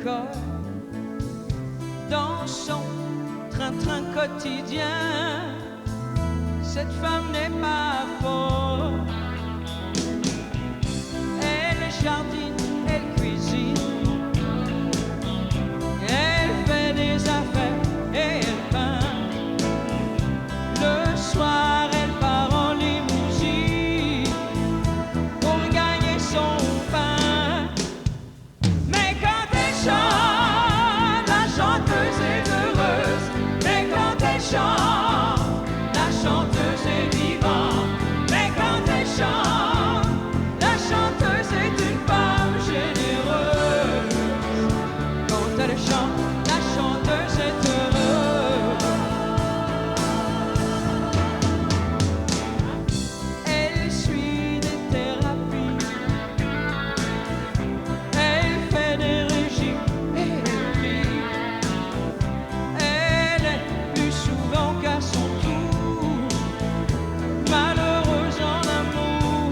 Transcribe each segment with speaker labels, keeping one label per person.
Speaker 1: l'école, dans son train-train quotidien, cette femme n'est pas folle. Elle jardine, elle cuisine, elle fait des affaires et elle peint. Le soir, elle part en limousine pour gagner son pain. Mais quand elle chante, la chanteuse est heureuse. Mais quand elle chante, la chanteuse est vivante. Mais quand elle chante, la chanteuse est une femme généreuse. Quand elle chante, la chanteuse est heureuse. Elle suit des thérapies, elle fait des régimes et elle vit. Elle est plus souvent qu'à son tour malheureuse en amour.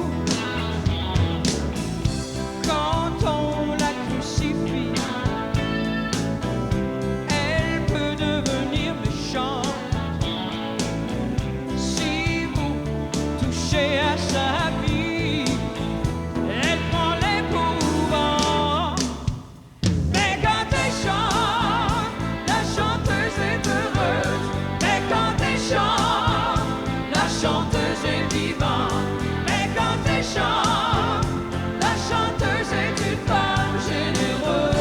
Speaker 1: Quand on la crucifie, elle peut devenir méchante. Si vous touchez à sa vie, elle prend les pouvoirs. Mais quand elle chante, la chanteuse est heureuse. Mais quand elle chante, la chanteuse est vivante. Mais quand elle chante, la chanteuse est une femme généreuse.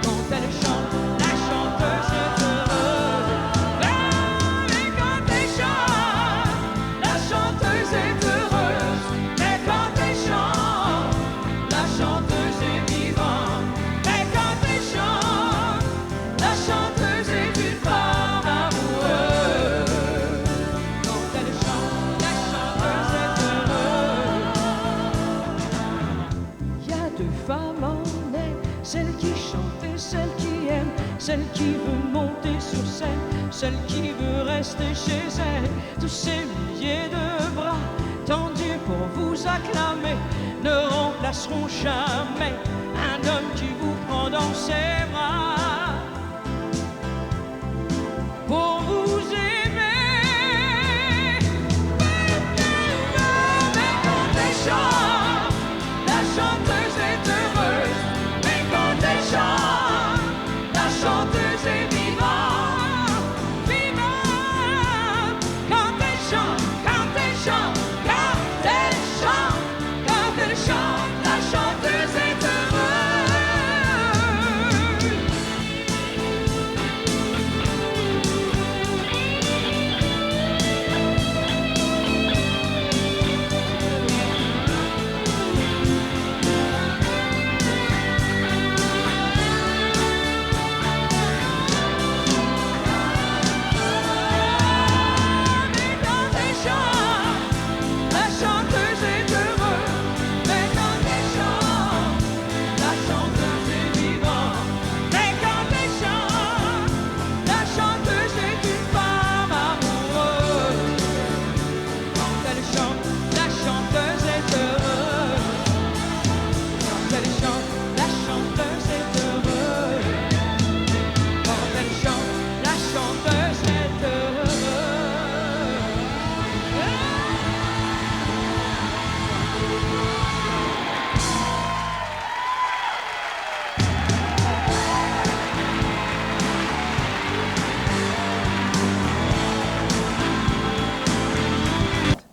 Speaker 1: Quand elle chante, la chanteuse est heureuse. Mais quand elle chante, la chanteuse est heureuse. Mais quand elle chante, la chanteuse est vivante. Mais quand elle chante, la chanteuse est une femme amoureuse. Quand elle chante, la chanteuse est heureuse. Il y a deux femmes en elle, celle qui chante et celle qui aime, celle qui veut monter sur scène, celle qui veut rester chez elle. Tous ces milliers de bras tendus pour vous acclamer ne remplaceront jamais un homme qui vous prend dans ses bras pour vous aimer. Mais quand elle chante, la chanteuse est heureuse. Mais quand elle chante, la chanteuse est vivante. Vivante. Quand elle chante, quand elle chante, quand elle chante, quand elle chante, la chanteuse est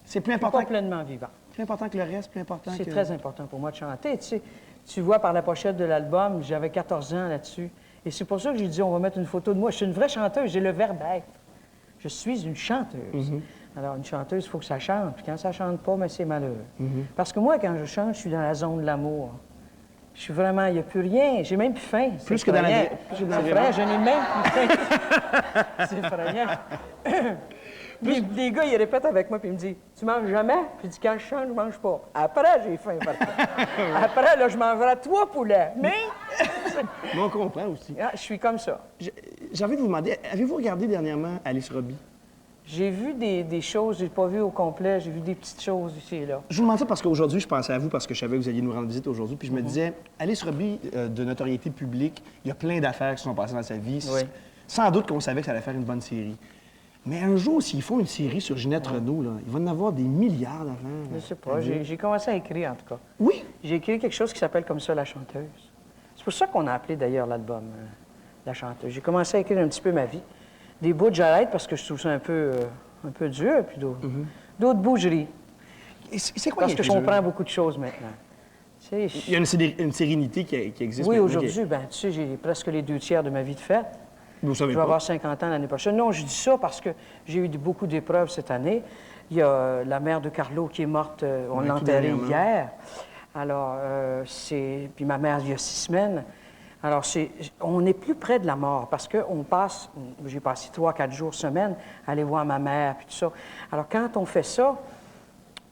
Speaker 2: C'est plus important,
Speaker 3: complètement vivant.
Speaker 2: plus important que le reste, plus important que...
Speaker 3: C'est très important pour moi de chanter. Tu sais, tu vois par la pochette de l'album, j'avais 14 ans là-dessus. Et c'est pour ça que j'ai dit, on va mettre une photo de moi. Je suis une vraie chanteuse, j'ai le verbe être. Je suis une chanteuse. Alors, une chanteuse, il faut que ça chante. Puis quand ça chante pas, mais c'est malheureux. Parce que moi, quand je chante, je suis dans la zone de l'amour. Je suis vraiment, il n'y a plus rien. J'ai même plus faim.
Speaker 2: Plus que dans la...
Speaker 3: C'est effrayant, je n'ai même plus faim. C'est effrayant. Les gars, ils répètent avec moi, puis ils me disent « Tu manges jamais? » Puis je dis « Quand je chante, je mange pas. » Après, j'ai faim, par contre. Après, là, je mangerai 3 poulets. Mais...
Speaker 2: Mais on comprend aussi.
Speaker 3: Ah, je suis comme ça.
Speaker 2: J'ai envie de vous demander, avez-vous regardé dernièrement Alice Robbie?
Speaker 3: J'ai vu des choses, j'ai pas vu au complet, j'ai vu des petites choses ici et là.
Speaker 2: Je vous demande ça parce qu'aujourd'hui, je pensais à vous parce que je savais que vous alliez nous rendre visite aujourd'hui. Puis je me
Speaker 3: Mhm.
Speaker 2: disais, Alice Roby, de notoriété publique, il y a plein d'affaires qui sont passées dans sa vie.
Speaker 3: Oui.
Speaker 2: Sans doute qu'on savait que ça allait faire une bonne série. Mais un jour, s'ils font une série sur Ginette Renault, là, il va en avoir des milliards d'affaires.
Speaker 3: Je sais pas, j'ai commencé à écrire en tout cas.
Speaker 2: Oui.
Speaker 3: J'ai écrit quelque chose qui s'appelle comme ça, La Chanteuse. C'est pour ça qu'on a appelé d'ailleurs l'album La Chanteuse. J'ai commencé à écrire un petit peu ma vie. Des bouts, j'arrête parce que je trouve ça un peu dur, puis d'autres bouts, je ris.
Speaker 2: Et c'est quoi
Speaker 3: Parce
Speaker 2: qui
Speaker 3: que
Speaker 2: est
Speaker 3: je
Speaker 2: dur?
Speaker 3: comprends beaucoup de choses maintenant. Tu sais,
Speaker 2: Il y a une sérénité qui existe
Speaker 3: oui,
Speaker 2: maintenant,
Speaker 3: aujourd'hui, ben, tu sais, j'ai presque les 2 tiers de ma vie de fête.
Speaker 2: Vous savez
Speaker 3: Je vais
Speaker 2: pas.
Speaker 3: avoir 50 ans l'année prochaine. Non, je dis ça parce que j'ai eu beaucoup d'épreuves cette année. Il y a la mère de Carlo qui est morte, on
Speaker 2: Ouais,
Speaker 3: l'a
Speaker 2: tout
Speaker 3: enterrée
Speaker 2: dernièrement.
Speaker 3: hier. Alors, puis ma mère, il y a 6 semaines. Alors, on est plus près de la mort parce qu'on passe, j'ai passé 3-4 jours, semaine, à aller voir ma mère, puis tout ça. Alors, quand on fait ça,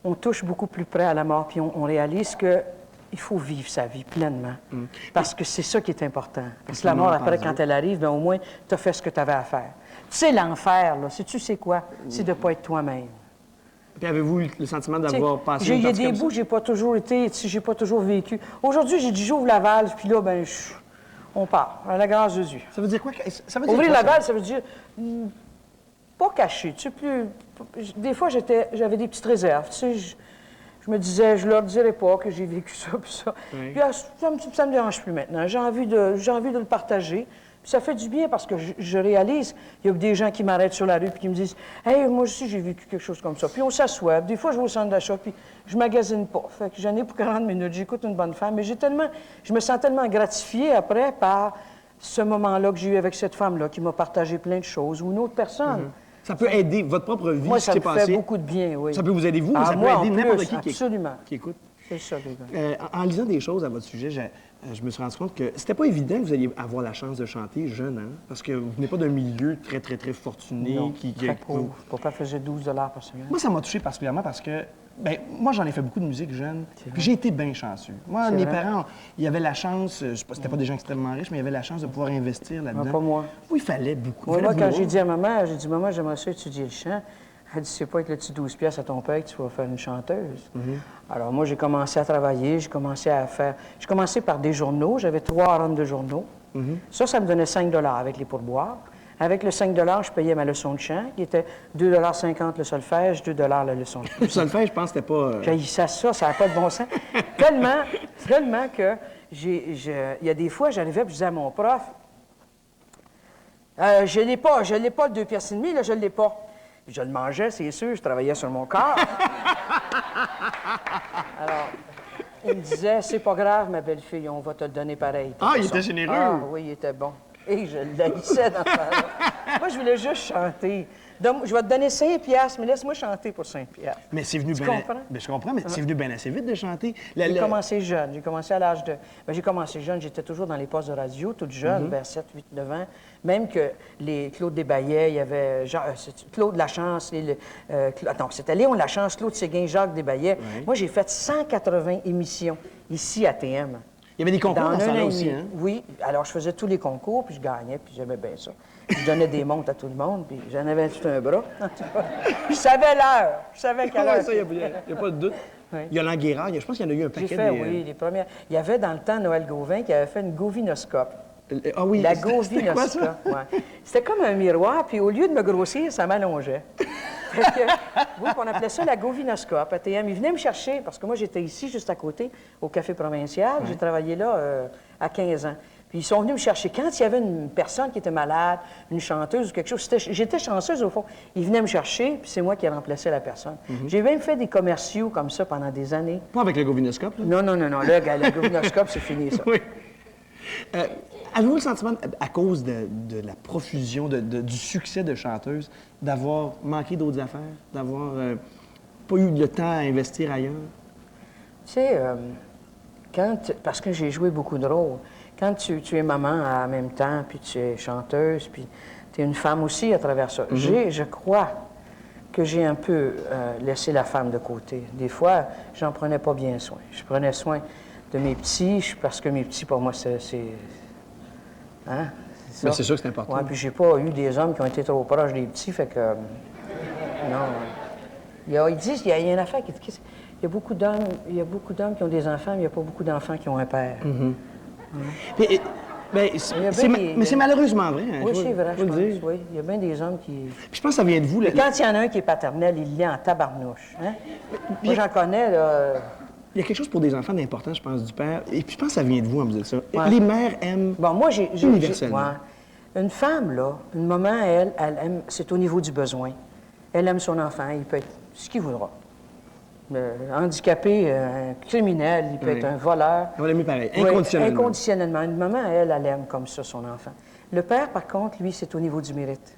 Speaker 3: on touche beaucoup plus près à la mort, puis on réalise que il faut vivre sa vie pleinement. Parce que c'est ça qui est important. Parce que la mort, après, quand elle arrive, bien, au moins, tu as fait ce que tu avais à faire. Tu sais, l'enfer, là, sais-tu c'est quoi? C'est de ne pas être toi-même.
Speaker 2: Puis avez-vous eu le sentiment
Speaker 3: Tu sais,
Speaker 2: d'avoir passé
Speaker 3: il
Speaker 2: une
Speaker 3: y a
Speaker 2: partie
Speaker 3: des
Speaker 2: comme ça?
Speaker 3: bouts, j'ai pas toujours été, tu sais, j'ai pas toujours vécu. Aujourd'hui, j'ai dit, j'ouvre la valve, puis là, ben, on part, à la grâce de Dieu.
Speaker 2: Ça veut dire quoi? Ça veut dire
Speaker 3: Ouvrir
Speaker 2: quoi,
Speaker 3: la
Speaker 2: ça?
Speaker 3: valve, ça veut dire pas caché, tu sais, des fois, j'avais des petites réserves, tu sais, je me disais, je leur dirais pas que j'ai vécu ça, puis ça.
Speaker 2: Oui.
Speaker 3: Puis ça me dérange plus maintenant. J'ai envie de le partager. Puis ça fait du bien parce que je réalise, il y a des gens qui m'arrêtent sur la rue puis qui me disent « Hey, moi aussi, j'ai vécu quelque chose comme ça. » Puis on s'assoit. Des fois, je vais au centre d'achat puis je magasine pas. Fait que j'en ai pour 40 minutes. J'écoute une bonne femme. Mais je me sens tellement gratifiée après par ce moment-là que j'ai eu avec cette femme-là qui m'a partagé plein de choses ou une autre personne.
Speaker 2: Ça peut aider votre propre vie,
Speaker 3: Moi,
Speaker 2: ce
Speaker 3: ça
Speaker 2: qui
Speaker 3: me
Speaker 2: s'est
Speaker 3: fait
Speaker 2: passé.
Speaker 3: beaucoup de bien, oui.
Speaker 2: Ça peut vous aider vous, mais
Speaker 3: Ah,
Speaker 2: ça peut
Speaker 3: moi, en
Speaker 2: aider n'importe
Speaker 3: plus,
Speaker 2: qui
Speaker 3: absolument.
Speaker 2: qui écoute.
Speaker 3: C'est ça, les gars.
Speaker 2: En lisant des choses à votre sujet, je me suis rendu compte que c'était pas évident que vous alliez avoir la chance de chanter jeune, hein? Parce que vous venez pas d'un milieu très, très, très fortuné.
Speaker 3: Non, très pauvre. Papa faisait 12 par semaine.
Speaker 2: Moi, ça m'a touché particulièrement parce que, ben, moi, j'en ai fait beaucoup de musique jeune, puis j'ai été bien chanceux. Moi,
Speaker 3: C'est
Speaker 2: mes
Speaker 3: vrai.
Speaker 2: parents, il y avait la chance, je sais pas, c'était pas des gens extrêmement riches, mais il y avait la chance de pouvoir investir là-dedans.
Speaker 3: Ah, pas moi.
Speaker 2: Oui, il fallait beaucoup.
Speaker 3: Moi,
Speaker 2: Il fallait
Speaker 3: quand
Speaker 2: vouloir.
Speaker 3: j'ai dit à maman, maman, j'aimerais ça étudier le chant. Elle dit, c'est pas avec le petit 12 piastres à ton père que tu vas faire une chanteuse. Alors, moi, j'ai commencé à travailler, j'ai commencé par des journaux. J'avais 3 runs de journaux. Ça me donnait 5 avec les pourboires. Avec le 5 je payais ma leçon de chant, qui était 2,50 le solfège, 2 la leçon de chant.
Speaker 2: Le solfège, je pense que c'était pas...
Speaker 3: J'haïssais ça n'a pas de bon sens. tellement que il y a des fois, j'arrivais et je disais à mon prof, je l'ai pas le 2 piastres et demi, là, je l'ai pas. Puis je le mangeais, c'est sûr, je travaillais sur mon corps. Alors, il me disait, c'est pas grave, ma belle-fille, on va te le donner pareil.
Speaker 2: Ah, il était généreux.
Speaker 3: Ah, oui, il était bon. Et je l'haïssais dans ce temps-là. Moi, je voulais juste chanter. Donc, je vais te donner 5 piastres, mais laisse-moi chanter pour 5 piastres.
Speaker 2: Mais c'est venu
Speaker 3: Tu
Speaker 2: bien...
Speaker 3: comprends?
Speaker 2: Ben, je comprends, mais c'est venu bien assez vite de chanter.
Speaker 3: J'ai commencé jeune. J'ai commencé à l'âge de... Ben, j'ai commencé jeune. J'étais toujours dans les postes de radio, toute jeune, vers 7, 8, 9 ans. Même que les Claude Desbaillets, il y avait Claude Lachance, c'était Léon Lachance, Claude Séguin, Jacques Desbaillets.
Speaker 2: Oui.
Speaker 3: Moi, j'ai fait 180 émissions ici à TM.
Speaker 2: Il y avait des concours dans ce
Speaker 3: un
Speaker 2: temps-là
Speaker 3: an et
Speaker 2: aussi,
Speaker 3: demi.
Speaker 2: hein?
Speaker 3: Oui. Alors, je faisais tous les concours, puis je gagnais, puis j'aimais bien ça. Je donnais des montres à tout le monde, puis j'en avais tout un bras. Je savais l'heure. Je savais quelle heure.
Speaker 2: Ouais, ça, il n'y a pas de doute.
Speaker 3: Oui.
Speaker 2: Il y a l'Anguera, je pense qu'il y en a eu un
Speaker 3: J'ai
Speaker 2: paquet.
Speaker 3: fait, oui, les premières. Il y avait dans le temps Noël Gauvin qui avait fait une govinoscope.
Speaker 2: Ah oui,
Speaker 3: La
Speaker 2: c'était quoi,
Speaker 3: govinoscope,
Speaker 2: ça?
Speaker 3: ouais. C'était comme un miroir, puis au lieu de me grossir, ça m'allongeait. Fait que, oui, on appelait ça la govinoscope à TM. Ils venaient me chercher, parce que moi, j'étais ici, juste à côté, au Café Provincial. J'ai travaillé là à 15 ans. Puis ils sont venus me chercher. Quand il y avait une personne qui était malade, une chanteuse ou quelque chose, j'étais chanceuse au fond. Ils venaient me chercher, puis c'est moi qui remplaçais la personne. J'ai même fait des commerciaux comme ça pendant des années.
Speaker 2: Pas avec le govinoscope, là?
Speaker 3: Non. Là, la govinoscope, c'est fini, ça.
Speaker 2: Oui. Avez-vous le sentiment, à cause de la profusion, du succès de chanteuse, d'avoir manqué d'autres affaires, d'avoir pas eu le temps à investir ailleurs?
Speaker 3: Tu sais, parce que j'ai joué beaucoup de rôles, quand tu es maman en même temps, puis tu es chanteuse, puis tu es une femme aussi à travers ça, je crois que j'ai un peu laissé la femme de côté. Des fois, j'en prenais pas bien soin. Je prenais soin de mes petits, parce que mes petits, pour moi, c'est... Hein?
Speaker 2: Mais c'est sûr que c'est important.
Speaker 3: Ouais, puis j'ai pas eu des hommes qui ont été trop proches des petits, fait que... Non. Ils disent, il y a une affaire qui dit, il y a beaucoup d'hommes qui ont des enfants, mais il n'y a pas beaucoup d'enfants qui ont un père.
Speaker 2: Puis, mais c'est malheureusement vrai. Hein,
Speaker 3: Oui, c'est vrai, je
Speaker 2: faut
Speaker 3: pense.
Speaker 2: le dire.
Speaker 3: Oui, il y a bien des hommes qui...
Speaker 2: Puis je pense que ça vient de vous.
Speaker 3: Mais quand il y en a un qui est paternel, il l'est en tabarnouche. Hein? Moi, j'en connais, là...
Speaker 2: Il y a quelque chose pour des enfants d'important, je pense, du père. Et puis je pense que ça vient de vous, à me dire ça.
Speaker 3: Ouais.
Speaker 2: Les mères aiment
Speaker 3: Bon, moi,
Speaker 2: universellement.
Speaker 3: ouais. Une femme, là, une maman, elle aime... C'est au niveau du besoin. Elle aime son enfant, il peut être ce qu'il voudra. Handicapé, un criminel, il peut être un voleur.
Speaker 2: On l'aime pareil,
Speaker 3: Oui,
Speaker 2: inconditionnellement.
Speaker 3: inconditionnellement. Une maman, elle aime comme ça son enfant. Le père, par contre, lui, c'est au niveau du mérite.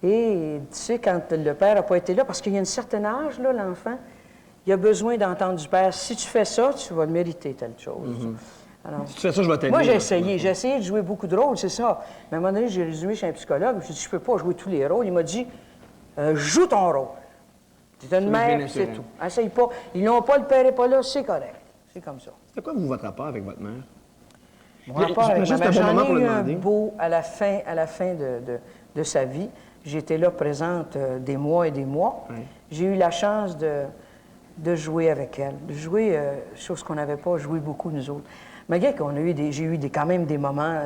Speaker 3: Et tu sais, quand le père n'a pas été là, parce qu'il y a un certain âge, là, l'enfant, il a besoin d'entendre du père. Si tu fais ça, tu vas le mériter, telle chose. Alors,
Speaker 2: Si tu fais ça, je vais t'aider.
Speaker 3: moi, j'ai essayé de jouer beaucoup de rôles, c'est ça. Mais à un moment donné, j'ai résumé chez un psychologue, je lui ai dit, je peux pas jouer tous les rôles. Il m'a dit, joue ton rôle. Tu es une mère, puis c'est tout. Essaye pas. Ils n'ont pas, le père n'est pas là, c'est correct. C'est comme ça.
Speaker 2: C'est quoi, vous, votre rapport avec votre mère?
Speaker 3: Mon rapport avec
Speaker 2: J'imagine
Speaker 3: ma
Speaker 2: que c'est un bon
Speaker 3: mère,
Speaker 2: moment pour
Speaker 3: j'en ai
Speaker 2: le
Speaker 3: eu un
Speaker 2: demander.
Speaker 3: beau à la fin de sa vie. J'étais là présente des mois et des mois.
Speaker 2: Oui.
Speaker 3: J'ai eu la chance de jouer avec elle, de jouer, chose qu'on n'avait pas joué beaucoup, nous autres. Malgré qu'on a eu j'ai eu quand même des moments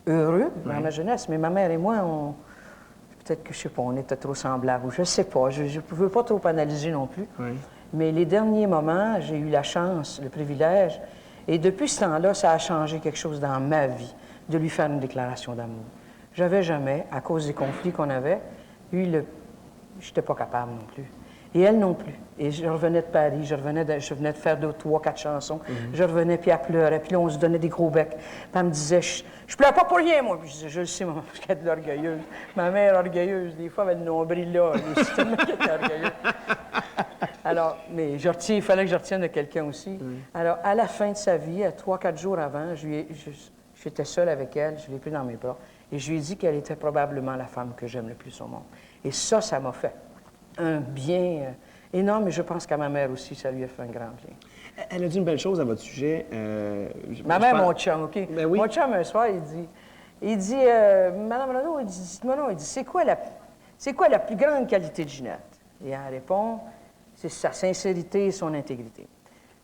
Speaker 3: heureux dans ma jeunesse, mais ma mère et moi, peut-être que, je sais pas, on était trop semblables, ou je sais pas, je ne veux pas trop analyser non plus.
Speaker 2: Oui.
Speaker 3: Mais les derniers moments, j'ai eu la chance, le privilège, et depuis ce temps-là, ça a changé quelque chose dans ma vie, de lui faire une déclaration d'amour. J'avais jamais, à cause des conflits qu'on avait, je n'étais pas capable non plus. Et elle non plus. Et je revenais de Paris, je venais de faire 2, 3, 4 chansons. Je revenais, puis elle pleurait, puis là, on se donnait des gros becs. Puis elle me disait, je pleure pas pour rien, moi. Puis je disais, je le sais, maman, parce qu'elle est de l'orgueilleuse. Ma mère orgueilleuse, des fois, elle avait le nombril là. C'est tellement qu'elle était orgueilleuse. Alors, mais il fallait que je retienne de quelqu'un aussi. Alors, à la fin de sa vie, 3, 4 jours avant, j'étais seule avec elle, je l'ai pris dans mes bras, et je lui ai dit qu'elle était probablement la femme que j'aime le plus au monde. Et ça m'a fait un bien énorme, et je pense qu'à ma mère aussi, ça lui a fait un grand bien.
Speaker 2: Elle a dit une belle chose à votre sujet.
Speaker 3: Ma mère, mon chum, OK?
Speaker 2: Ben oui.
Speaker 3: Mon chum, un soir, il dit, Madame Renaud, il dit, dites-moi non, il dit, c'est quoi la plus grande qualité de Ginette? Et elle répond, c'est sa sincérité et son intégrité.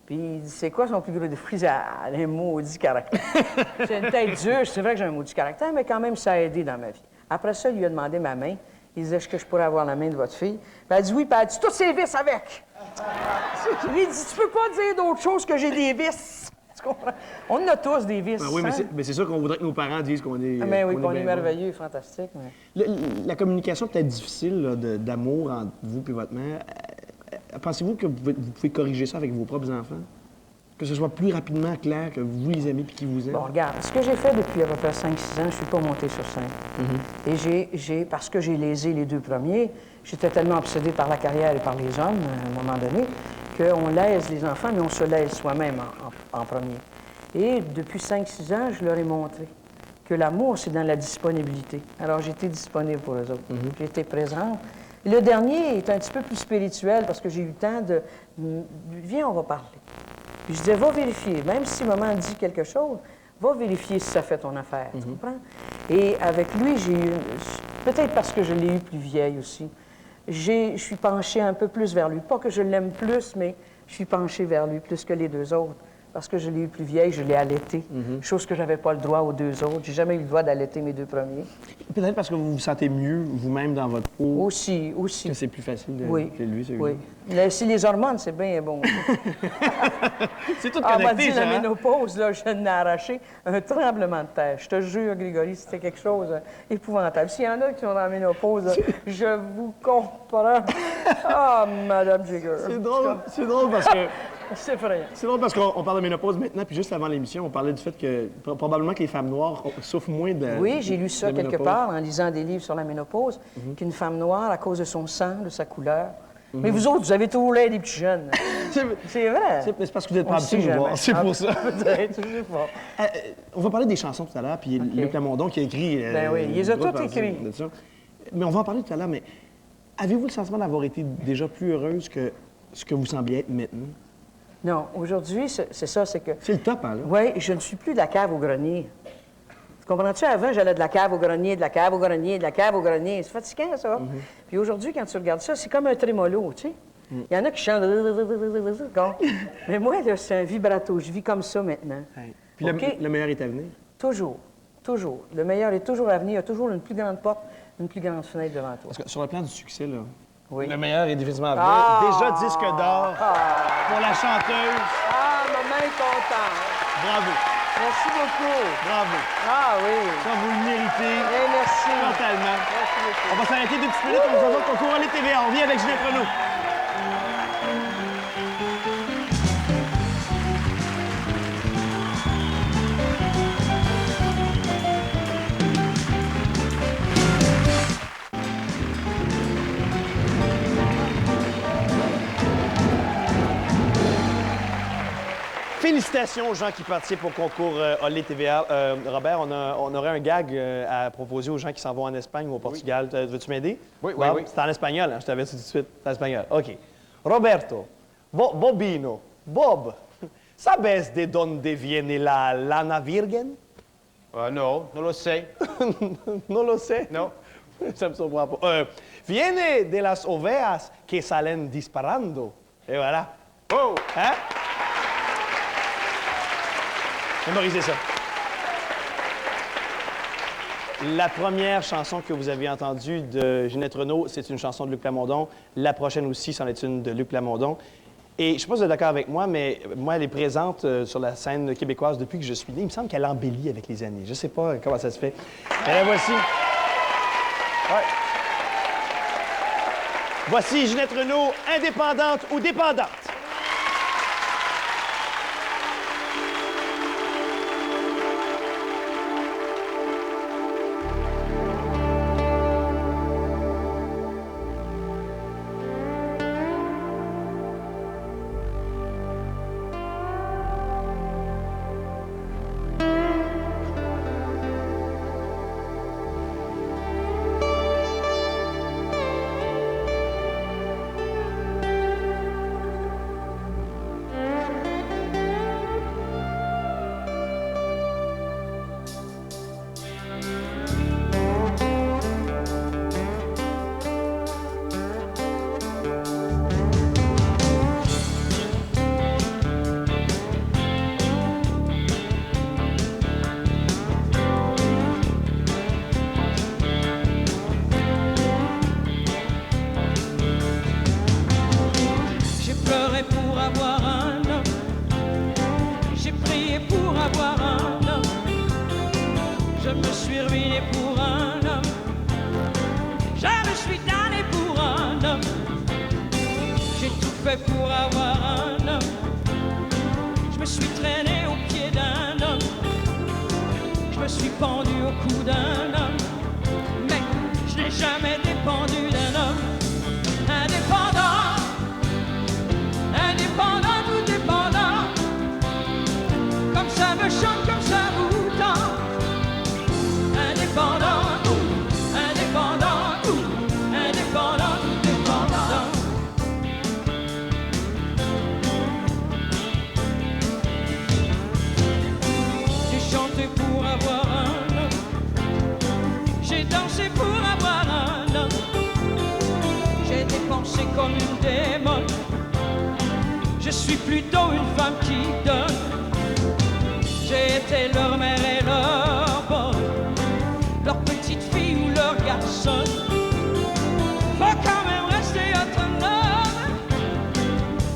Speaker 3: Puis il dit, c'est quoi son plus gros défaut? Elle a un maudit caractère. C'est une tête dure, c'est vrai que j'ai un maudit caractère, mais quand même, ça a aidé dans ma vie. Après ça, il lui a demandé ma main. Il disait, est-ce que je pourrais avoir la main de votre fille? Puis elle dit oui, puis elle dit, toutes ses vis avec. Il dit, tu peux pas dire d'autre chose que j'ai des vis. Tu comprends? On a tous des vis.
Speaker 2: Ah oui,
Speaker 3: hein?
Speaker 2: mais c'est sûr qu'on voudrait que nos parents disent qu'on est.
Speaker 3: Mais oui, qu'on est
Speaker 2: bien
Speaker 3: merveilleux, fantastique. Mais...
Speaker 2: La communication peut-être difficile là, d'amour entre vous et votre mère. Pensez-vous que vous pouvez corriger ça avec vos propres enfants? Que ce soit plus rapidement clair que vous les aimez et qu'ils vous aiment?
Speaker 3: Bon, regarde, ce que j'ai fait depuis à peu près 5-6 ans, je ne suis pas montée sur scène. Et parce que j'ai lésé les 2 premiers, j'étais tellement obsédée par la carrière et par les hommes, à un moment donné, qu'on lèse les enfants, mais on se lèse soi-même en premier. Et depuis 5-6 ans, je leur ai montré que l'amour, c'est dans la disponibilité. Alors, j'étais disponible pour eux autres. J'étais présente. Le dernier est un petit peu plus spirituel parce que j'ai eu le temps de... Viens, on va parler. Puis je disais, va vérifier. Même si maman dit quelque chose, va vérifier si ça fait ton affaire. Tu comprends? Et avec lui, j'ai eu... Peut-être parce que je l'ai eu plus vieille aussi. Je suis penchée un peu plus vers lui. Pas que je l'aime plus, mais je suis penchée vers lui plus que les 2 autres. Parce que je l'ai eu plus vieille, je l'ai allaitée. Chose que je n'avais pas le droit aux 2 autres. J'ai jamais eu le droit d'allaiter mes 2 premiers.
Speaker 2: Peut-être parce que vous vous sentez mieux vous-même dans votre peau.
Speaker 3: Aussi.
Speaker 2: Que c'est plus facile de que lui, celui-là.
Speaker 3: Oui. Si les hormones, c'est bien bon.
Speaker 2: C'est tout
Speaker 3: Ah, m'a
Speaker 2: connecté,
Speaker 3: dit
Speaker 2: ça,
Speaker 3: la
Speaker 2: hein?
Speaker 3: ménopause, là, je l'ai arraché un tremblement de terre. Je te jure, Grégory, c'était quelque chose d'épouvantable. S'il y en a qui sont dans la ménopause, là, je vous comprends. Ah, Madame Jigger.
Speaker 2: C'est drôle parce que...
Speaker 3: C'est effrayant.
Speaker 2: C'est drôle parce qu'on parle de ménopause maintenant, puis juste avant l'émission, on parlait du fait que probablement que les femmes noires souffrent moins de
Speaker 3: Oui, j'ai lu ça
Speaker 2: de
Speaker 3: quelque
Speaker 2: ménopause.
Speaker 3: part en lisant des livres sur la ménopause, qu'une femme noire, à cause de son sang, de sa couleur. Mais vous autres, vous avez toujours l'air des petits jeunes. C'est vrai.
Speaker 2: C'est parce que vous êtes
Speaker 3: On
Speaker 2: pas
Speaker 3: le sait
Speaker 2: habitués de nous
Speaker 3: jamais.
Speaker 2: voir. C'est pour ça.
Speaker 3: Peut-être, je sais pas.
Speaker 2: On va parler des chansons tout à l'heure, puis Luc Lamondon qui a écrit...
Speaker 3: Ben oui, il les a
Speaker 2: une grosse
Speaker 3: toutes
Speaker 2: partie
Speaker 3: écrites.
Speaker 2: de ça. Mais on va en parler tout à l'heure, mais avez-vous le sentiment d'avoir été déjà plus heureuse que ce que vous sembliez être maintenant?
Speaker 3: Non, aujourd'hui, c'est ça, c'est que...
Speaker 2: C'est le top, hein, là?
Speaker 3: Oui, je ne suis plus de la cave au grenier. Tu Comprends-tu? Avant, j'allais de la cave au grenier, de la cave au grenier, de la cave au grenier. C'est fatigant, ça. Puis aujourd'hui, quand tu regardes ça, c'est comme un trémolo, tu sais. Il y en a qui chantent. Mais moi, là, c'est un vibrato. Je vis comme ça maintenant.
Speaker 2: Hey. Puis le meilleur est à venir.
Speaker 3: Toujours. Toujours. Le meilleur est toujours à venir. Il y a toujours une plus grande porte, une plus grande fenêtre devant toi.
Speaker 2: Parce que sur le plan du succès, là,
Speaker 3: Oui.
Speaker 2: le meilleur est définitivement à venir.
Speaker 3: Ah!
Speaker 2: Déjà disque d'or pour la chanteuse.
Speaker 3: Ah, maman est contente.
Speaker 2: Bravo,
Speaker 3: Merci beaucoup.
Speaker 2: bravo.
Speaker 3: Ah oui.
Speaker 2: Ça, vous le méritez
Speaker 3: Eh, merci.
Speaker 2: totalement.
Speaker 3: Merci beaucoup.
Speaker 2: On va s'arrêter 2 petites minutes. On vous envoie au concours Allez TVA. On vient avec Ginette Renaud. Félicitations aux gens qui participent au concours Olé TVA. Robert, on aurait un gag à proposer aux gens qui s'en vont en Espagne ou au Portugal. Veux-tu m'aider?
Speaker 4: Oui,
Speaker 2: Bob,
Speaker 4: oui.
Speaker 2: C'est en espagnol, hein? Je t'avais dit tout de suite. C'est en espagnol. OK. Roberto, Bobino, Bob, ¿sabes de dónde viene la lana virgen?
Speaker 4: No, no lo sé.
Speaker 2: No lo sé.
Speaker 4: No.
Speaker 2: Ça me surprend pas. Viene de las ovejas que salen disparando. Et voilà.
Speaker 4: Oh!
Speaker 2: Hein? Mémorisez ça. La première chanson que vous avez entendue de Ginette Renaud, c'est une chanson de Luc Plamondon. La prochaine aussi, c'en est une de Luc Plamondon. Et je ne sais pas si vous êtes d'accord avec moi, mais moi, elle est présente sur la scène québécoise depuis que je suis né. Il me semble qu'elle embellit avec les années. Je ne sais pas comment ça se fait. Mais la voici. Ouais. Voici Ginette Renaud, indépendante ou dépendante.
Speaker 1: Pour avoir un homme, je me suis traîné au pied d'un homme, je me suis pendu au cou d'un homme, mais je n'ai jamais dépendu d'un homme. Indépendant, indépendant ou dépendant, comme ça me chante, comme ça vous tend. Indépendant, indépendant, indépendant, dépendant. Pour avoir un homme, j'ai dansé pour avoir un homme, j'ai dépensé comme une démon, je suis plutôt une femme qui donne, j'ai été leur mère et leur bonne, leur petite fille ou leur garçon, faut quand même rester autonome,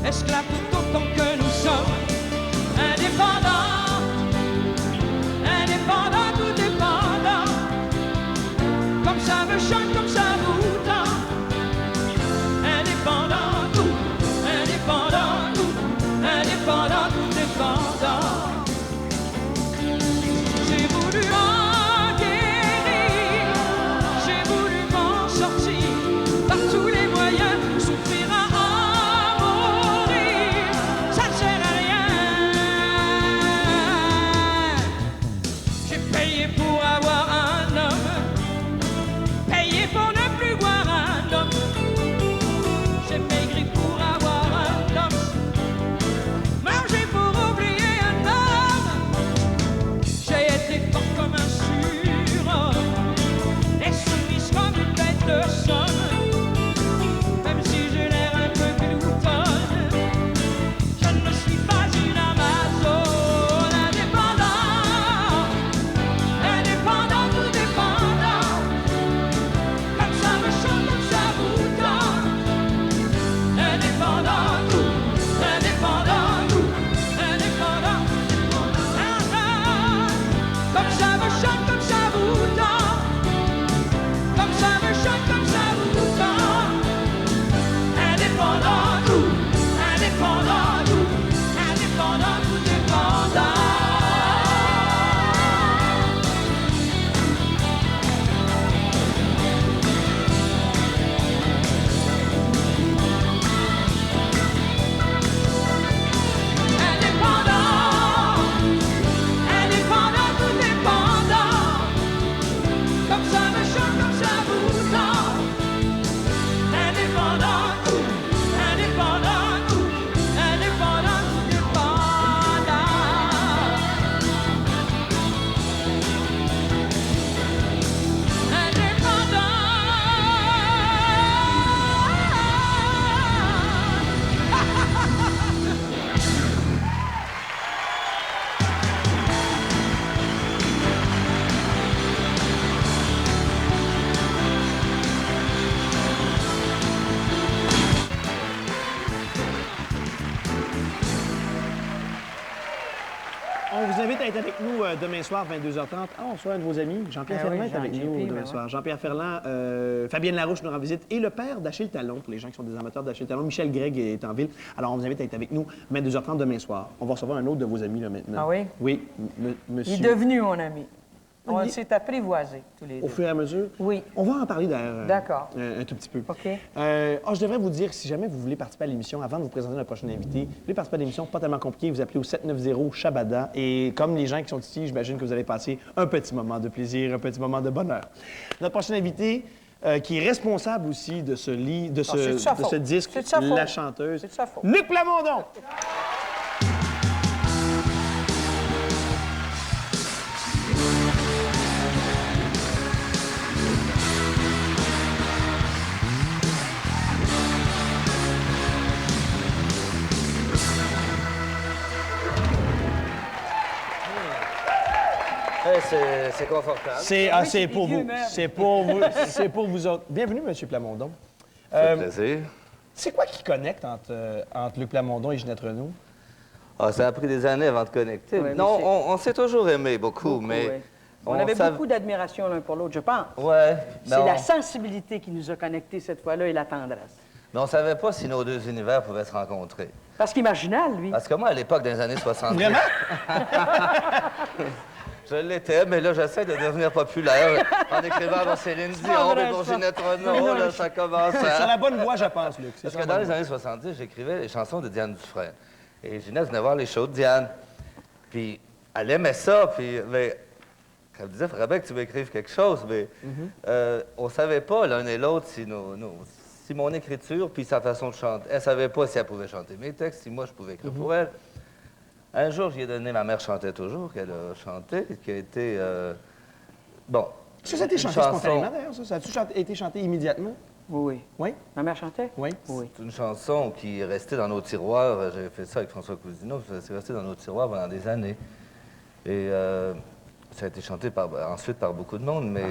Speaker 1: esclave tout autant que nous sommes, indépendants. Indépendant ou dépendant, comme ça me chante, comme ça vous tend. Indépendant ou, indépendant ou, indépendant ou dépendant.
Speaker 2: demain soir, 22h30. Ah, on reçoit un de vos amis, Jean-Pierre
Speaker 3: Ah oui,
Speaker 2: Ferland est avec
Speaker 3: Jean-JP,
Speaker 2: nous
Speaker 3: ben
Speaker 2: demain
Speaker 3: ouais.
Speaker 2: soir. Jean-Pierre Ferland, Fabienne Larouche nous rend visite et le père d'Achille Talon, pour les gens qui sont des amateurs d'Achille Talon. Michel Gregg est en ville. Alors, on vous invite à être avec nous 22h30 demain soir. On va recevoir un autre de vos amis là maintenant.
Speaker 3: Ah oui?
Speaker 2: Oui,
Speaker 3: Il
Speaker 2: monsieur.
Speaker 3: est devenu mon ami. On
Speaker 2: Il-
Speaker 3: s'est apprivoisés, tous les
Speaker 2: Au
Speaker 3: deux.
Speaker 2: fur et à mesure?
Speaker 3: Oui.
Speaker 2: On va en parler d'ailleurs.
Speaker 3: D'accord.
Speaker 2: Un tout petit peu.
Speaker 3: OK.
Speaker 2: Je devrais vous dire, si jamais vous voulez participer à l'émission, avant de vous présenter notre prochain invité, vous voulez participer à l'émission, pas tellement compliqué, vous appelez au 790-SHABADA. Et comme les gens qui sont ici, j'imagine que vous allez passer un petit moment de plaisir, un petit moment de bonheur. Notre prochain invité, qui est responsable aussi de ce
Speaker 3: c'est de sa faute.
Speaker 2: ce disque,
Speaker 3: C'est de sa faute.
Speaker 2: La chanteuse,
Speaker 3: C'est de sa faute.
Speaker 2: Luc Plamondon!
Speaker 5: C'est confortable.
Speaker 2: C'est pour
Speaker 3: vieux
Speaker 2: vous.
Speaker 3: même.
Speaker 2: C'est pour vous. C'est pour vous autres. Bienvenue, M. Plamondon.
Speaker 5: Ça fait plaisir.
Speaker 2: C'est quoi qui connecte entre Luc Plamondon et Ginette Renault?
Speaker 5: Ah, ça a pris des années avant de connecter.
Speaker 3: Ouais, mais
Speaker 5: non,
Speaker 3: c'est-
Speaker 5: on s'est toujours aimé beaucoup, mais...
Speaker 3: ouais. On avait beaucoup d'admiration l'un pour l'autre, je pense.
Speaker 5: Ouais,
Speaker 3: C'est la sensibilité qui nous a connectés cette fois-là et la tendresse.
Speaker 5: mais on savait pas si nos deux univers pouvaient se rencontrer.
Speaker 3: Parce qu'il est marginal, lui.
Speaker 5: Parce que moi, à l'époque des années 60...
Speaker 2: Vraiment?
Speaker 5: Je l'étais, mais là, j'essaie de devenir populaire en écrivant pour Céline Dion,
Speaker 3: vrai,
Speaker 5: et pour
Speaker 3: ça.
Speaker 5: Ginette Renault, là, ça commence
Speaker 2: C'est sur
Speaker 5: à...
Speaker 2: la bonne voie, je pense, Luc. C'est
Speaker 5: Parce
Speaker 2: sur
Speaker 5: que
Speaker 2: la
Speaker 5: dans
Speaker 2: bonne
Speaker 5: les années 70, j'écrivais les chansons de Diane Dufresne. Et Ginette venait voir les shows de Diane. Puis elle aimait ça, puis... Mais, elle me disait, il faudrait bien que tu m'écrives quelque chose, mais on savait pas l'un et l'autre si mon écriture puis sa façon de chanter. Elle savait pas si elle pouvait chanter mes textes, si moi je pouvais écrire pour elle. Un jour, j'y ai donné Ma mère chantait toujours, qu'elle a chanté, qui a été... bon.
Speaker 2: Est-ce que ça a été
Speaker 5: une
Speaker 2: chanté
Speaker 5: chanson-
Speaker 2: spontanément, d'ailleurs, ça? Ça a-tu été chanté immédiatement?
Speaker 3: Oui, oui.
Speaker 2: Oui?
Speaker 3: Ma mère chantait?
Speaker 2: Oui.
Speaker 3: Oui.
Speaker 5: C'est une chanson qui est restée dans nos tiroirs. J'avais fait ça avec François Cousineau. C'est resté dans nos tiroirs pendant des années. Et ça a été chanté ensuite par beaucoup de monde. Mais,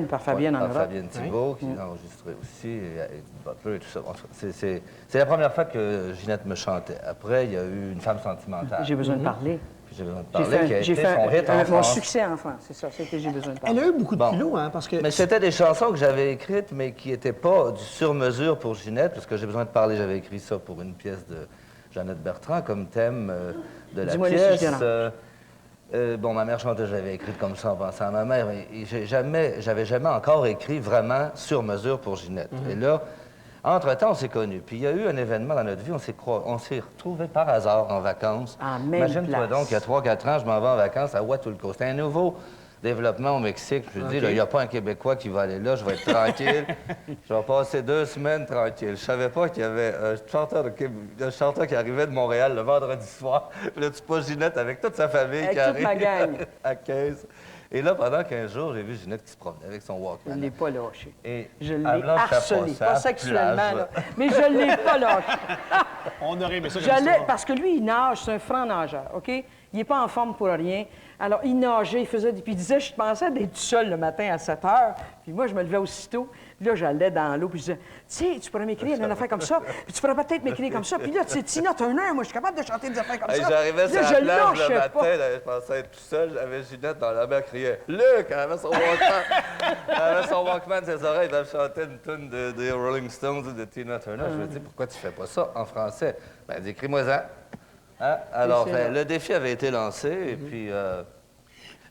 Speaker 3: Par Fabienne en
Speaker 5: par
Speaker 3: Europe.
Speaker 5: Fabienne Thibault, qui l'a enregistré aussi, et Eddie Butler et tout ça. En tout cas, c'est la première fois que Ginette me chantait. Après, il y a eu Une femme sentimentale.
Speaker 3: J'ai besoin de parler.
Speaker 5: Puis J'ai besoin de
Speaker 3: J'ai
Speaker 5: parler, qui a été son hit en
Speaker 3: mon
Speaker 5: France.
Speaker 3: succès en France, c'est ça. C'était J'ai besoin de
Speaker 2: Elle
Speaker 3: parler.
Speaker 2: a eu beaucoup de
Speaker 5: Bon.
Speaker 2: culot, hein, parce que...
Speaker 5: Mais c'était des chansons que j'avais écrites, mais qui n'étaient pas du sur-mesure pour Ginette, parce que J'ai besoin de parler, j'avais écrit ça pour une pièce de Jeannette Bertrand comme thème de la
Speaker 3: Dis-moi les
Speaker 5: pièce.
Speaker 3: suggestions.
Speaker 5: Bon, Ma mère chantait, j'avais écrit comme ça en pensant à ma mère, et j'avais jamais encore écrit vraiment sur mesure pour Ginette. Et là, entre-temps, on s'est connus. Puis il y a eu un événement dans notre vie, on s'est retrouvés par hasard en vacances.
Speaker 3: En même
Speaker 5: Imagine-toi
Speaker 3: place.
Speaker 5: donc, il y a 3-4 ans, je m'en vais en vacances à Huatulco. C'était un nouveau développement au Mexique. Je me dis, là, il n'y a pas un Québécois qui va aller là, je vais être tranquille. Je vais passer 2 semaines tranquille. Je savais pas qu'il y avait un chanteur qui arrivait de Montréal le vendredi soir. Puis là, tu poses Ginette avec toute sa famille
Speaker 3: Avec
Speaker 5: qui
Speaker 3: toute
Speaker 5: arrive
Speaker 3: ma gang.
Speaker 5: à 15. Et là, pendant 15 jours, j'ai vu Ginette qui se promenait avec son
Speaker 3: Je
Speaker 5: Walkman.
Speaker 3: ne l'ai pas lâché.
Speaker 5: Et
Speaker 3: Je
Speaker 5: elle
Speaker 3: l'ai
Speaker 5: me lâchait
Speaker 3: harcelé.
Speaker 5: ça,
Speaker 3: Pas
Speaker 5: à
Speaker 3: sexuellement,
Speaker 5: plage.
Speaker 3: là, mais je ne l'ai pas lâché.
Speaker 2: On aurait aimé ça comme
Speaker 3: J'allais,
Speaker 2: histoire.
Speaker 3: parce que lui, il nage, c'est un franc nageur, OK? Il n'est pas en forme pour rien. Alors, il nageait, il faisait... Puis il disait, je pensais d'être tout seul le matin à 7 heures. Puis moi, je me levais aussitôt. Puis là, j'allais dans l'eau, puis je disais, tu sais, tu pourrais m'écrire une affaire comme ça. Puis tu pourrais peut-être m'écrire comme ça. Puis là, tu sais, Tina Turner, moi, je suis capable de chanter des affaires comme
Speaker 5: Hey,
Speaker 3: ça.
Speaker 5: j'arrivais
Speaker 3: Puis
Speaker 5: sur
Speaker 3: là,
Speaker 5: la
Speaker 3: je
Speaker 5: plage
Speaker 3: lâchais
Speaker 5: le matin,
Speaker 3: pas.
Speaker 5: là, je pensais être tout seul, j'avais Ginette dans la mer qui criait « Luc! » Elle avait son Walkman. Elle avait son Walkman de ses oreilles, elle me chantait une tune des Rolling Stones ou de Tina Turner. Je me dis « Pourquoi tu fais pas ça en français? » Ben, elle dit « Écris-moi-en. Hein? Alors,
Speaker 3: c'est
Speaker 5: le défi avait été lancé, et puis...